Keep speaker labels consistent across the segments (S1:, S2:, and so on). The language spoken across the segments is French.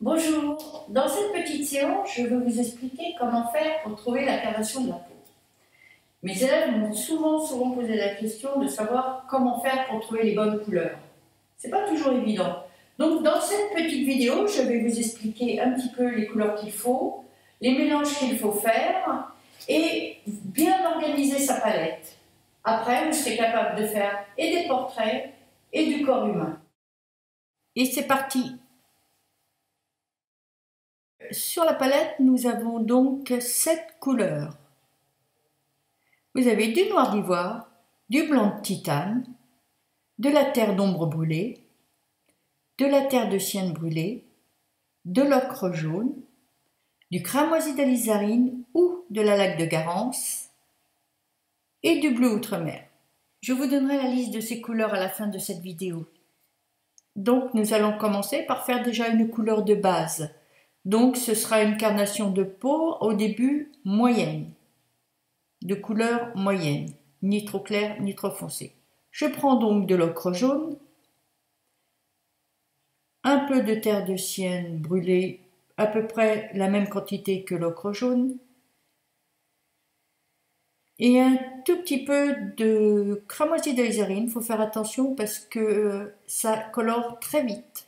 S1: Bonjour, dans cette petite séance, je vais vous expliquer comment faire pour trouver la carnation de la peau. Mes élèves m'ont souvent posé la question de savoir comment faire pour trouver les bonnes couleurs. C'est pas toujours évident. Donc dans cette petite vidéo, je vais vous expliquer un petit peu les couleurs qu'il faut, les mélanges qu'il faut faire et bien organiser sa palette. Après, vous serez capable de faire et des portraits et du corps humain. Et c'est parti! Sur la palette, nous avons donc 7 couleurs. Vous avez du noir d'ivoire, du blanc de titane, de la terre d'ombre brûlée, de la terre de sienne brûlée, de l'ocre jaune, du cramoisi d'alizarine ou de la laque de Garance et du bleu outre-mer. Je vous donnerai la liste de ces couleurs à la fin de cette vidéo. Donc nous allons commencer par faire déjà une couleur de base. Donc ce sera une carnation de peau au début moyenne, de couleur moyenne, ni trop clair ni trop foncé. Je prends donc de l'ocre jaune, un peu de terre de sienne brûlée, à peu près la même quantité que l'ocre jaune, et un tout petit peu de cramoisi d'alizarine. Il faut faire attention parce que ça colore très vite.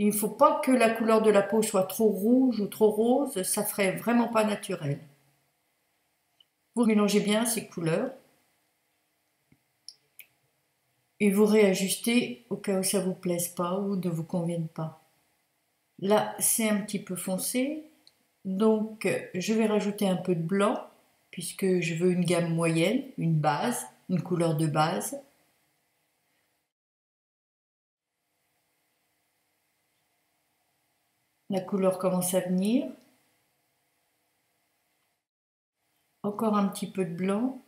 S1: Il ne faut pas que la couleur de la peau soit trop rouge ou trop rose, ça ferait vraiment pas naturel. Vous mélangez bien ces couleurs et vous réajustez au cas où ça ne vous plaise pas ou ne vous convienne pas. Là, c'est un petit peu foncé, donc je vais rajouter un peu de blanc puisque je veux une gamme moyenne, une base, une couleur de base. La couleur commence à venir. Encore un petit peu de blanc.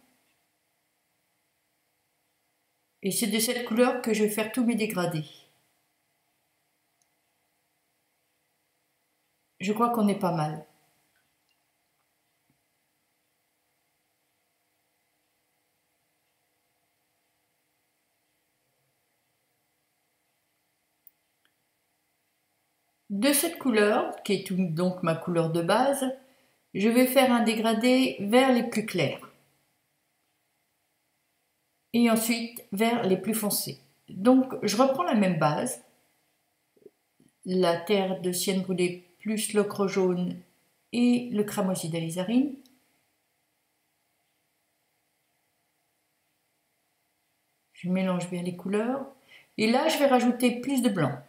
S1: Et c'est de cette couleur que je vais faire tous mes dégradés. Je crois qu'on est pas mal. De cette couleur, qui est donc ma couleur de base, je vais faire un dégradé vers les plus clairs. Et ensuite vers les plus foncés. Donc je reprends la même base, la terre de sienne brûlée plus l'ocre jaune et le cramoisi d'alizarine. Je mélange bien les couleurs. Et là, je vais rajouter plus de blanc.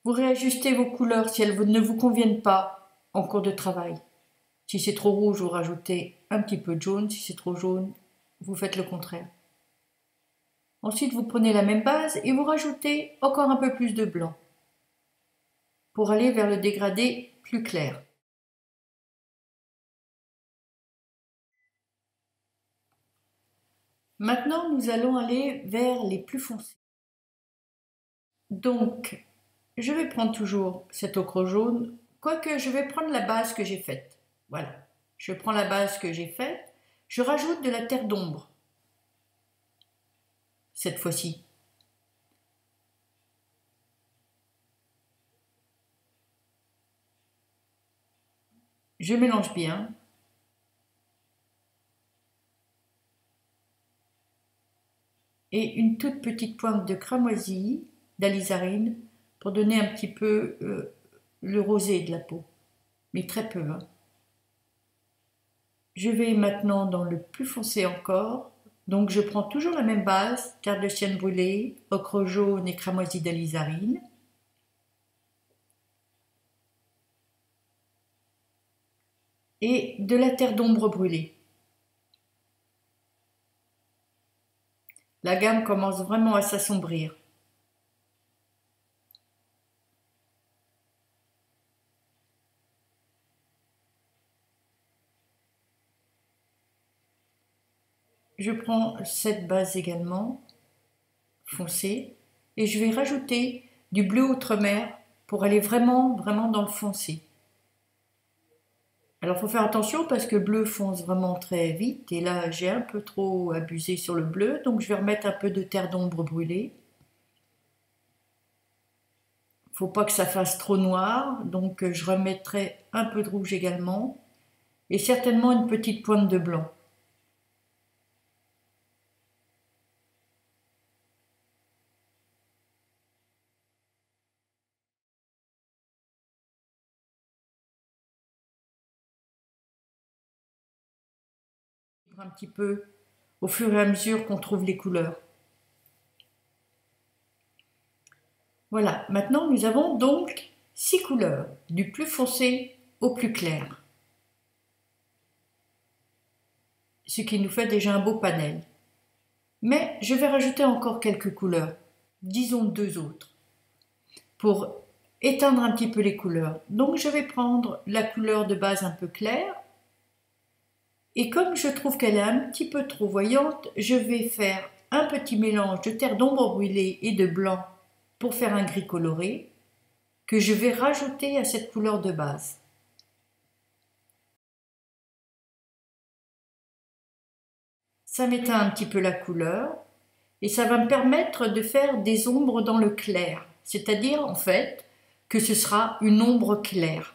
S1: Vous réajustez vos couleurs si elles ne vous conviennent pas en cours de travail. Si c'est trop rouge, vous rajoutez un petit peu de jaune. Si c'est trop jaune, vous faites le contraire. Ensuite, vous prenez la même base et vous rajoutez encore un peu plus de blanc pour aller vers le dégradé plus clair. Maintenant, nous allons aller vers les plus foncés. Donc, je vais prendre toujours cet ocre jaune, quoique je vais prendre la base que j'ai faite. Voilà, je prends la base que j'ai faite, je rajoute de la terre d'ombre, cette fois-ci. Je mélange bien. Et une toute petite pointe de cramoisi, d'alizarine, pour donner un petit peu le rosé de la peau, mais très peu. Je vais maintenant dans le plus foncé encore. Donc je prends toujours la même base, terre de sienne brûlée, ocre jaune et cramoisi d'alizarine. Et de la terre d'ombre brûlée. La gamme commence vraiment à s'assombrir. Je prends cette base également, foncée, et je vais rajouter du bleu outre-mer pour aller vraiment dans le foncé. Alors, il faut faire attention parce que le bleu fonce vraiment très vite. Et là, j'ai un peu trop abusé sur le bleu. Donc, je vais remettre un peu de terre d'ombre brûlée. Il ne faut pas que ça fasse trop noir. Donc, je remettrai un peu de rouge également. Et certainement une petite pointe de blanc. Un petit peu au fur et à mesure qu'on trouve les couleurs. Voilà, maintenant nous avons donc 6 couleurs, du plus foncé au plus clair. Ce qui nous fait déjà un beau panel. Mais je vais rajouter encore quelques couleurs, disons 2 autres, pour éteindre un petit peu les couleurs. Donc je vais prendre la couleur de base un peu claire, et comme je trouve qu'elle est un petit peu trop voyante, je vais faire un petit mélange de terre d'ombre brûlée et de blanc pour faire un gris coloré, que je vais rajouter à cette couleur de base. Ça m'éteint un petit peu la couleur et ça va me permettre de faire des ombres dans le clair, c'est-à-dire en fait que ce sera une ombre claire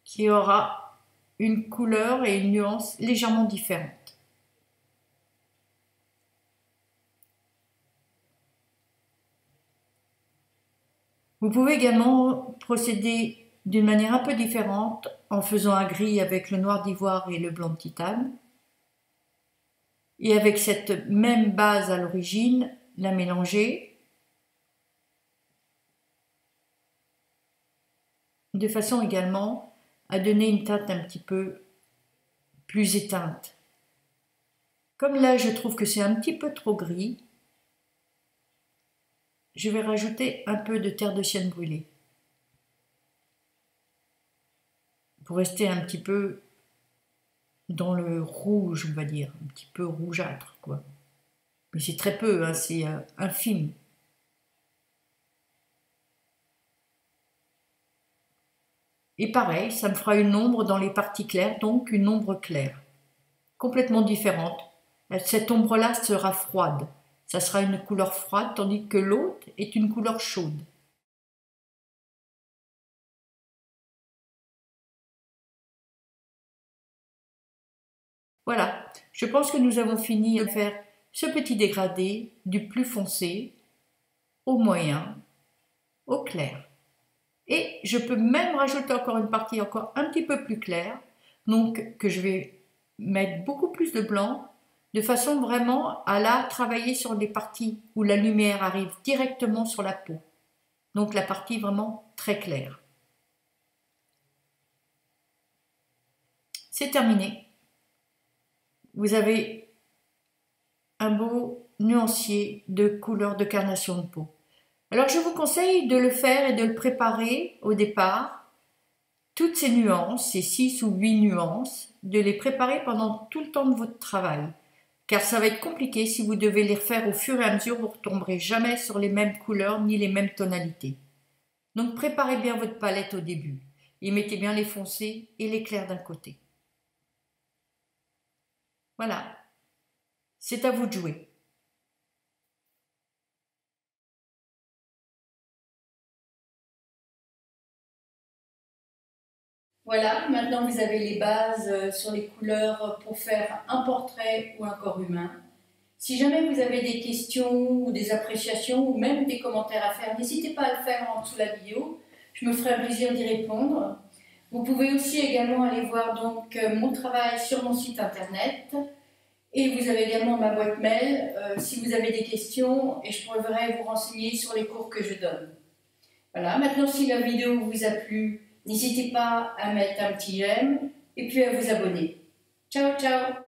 S1: qui aura une couleur et une nuance légèrement différentes. Vous pouvez également procéder d'une manière un peu différente en faisant un gris avec le noir d'ivoire et le blanc de titane. Et avec cette même base à l'origine, la mélanger de façon également à donner une teinte un petit peu plus éteinte. Comme là, je trouve que c'est un petit peu trop gris, je vais rajouter un peu de terre de sienne brûlée pour rester un petit peu dans le rouge, on va dire, un petit peu rougeâtre, quoi. Mais c'est très peu, hein, c'est infime. Et pareil, ça me fera une ombre dans les parties claires, donc une ombre claire, complètement différente. Cette ombre-là sera froide, ça sera une couleur froide, tandis que l'autre est une couleur chaude. Voilà, je pense que nous avons fini de faire ce petit dégradé du plus foncé au moyen, au clair. Et je peux même rajouter encore une partie encore un petit peu plus claire, donc que je vais mettre beaucoup plus de blanc, de façon vraiment à la travailler sur les parties où la lumière arrive directement sur la peau. Donc la partie vraiment très claire. C'est terminé. Vous avez un beau nuancier de couleur de carnation de peau. Alors je vous conseille de le faire et de le préparer au départ, toutes ces nuances, ces 6 ou 8 nuances, de les préparer pendant tout le temps de votre travail. Car ça va être compliqué si vous devez les refaire au fur et à mesure, vous ne retomberez jamais sur les mêmes couleurs ni les mêmes tonalités. Donc préparez bien votre palette au début et mettez bien les foncés et les clairs d'un côté. Voilà, c'est à vous de jouer. Voilà, maintenant vous avez les bases sur les couleurs pour faire un portrait ou un corps humain. Si jamais vous avez des questions ou des appréciations ou même des commentaires à faire, n'hésitez pas à le faire en dessous de la vidéo. Je me ferai un plaisir d'y répondre. Vous pouvez aussi également aller voir donc mon travail sur mon site internet. Et vous avez également ma boîte mail si vous avez des questions et je pourrai vous renseigner sur les cours que je donne. Voilà, maintenant si la vidéo vous a plu, n'hésitez pas à mettre un petit j'aime et puis à vous abonner. Ciao, ciao!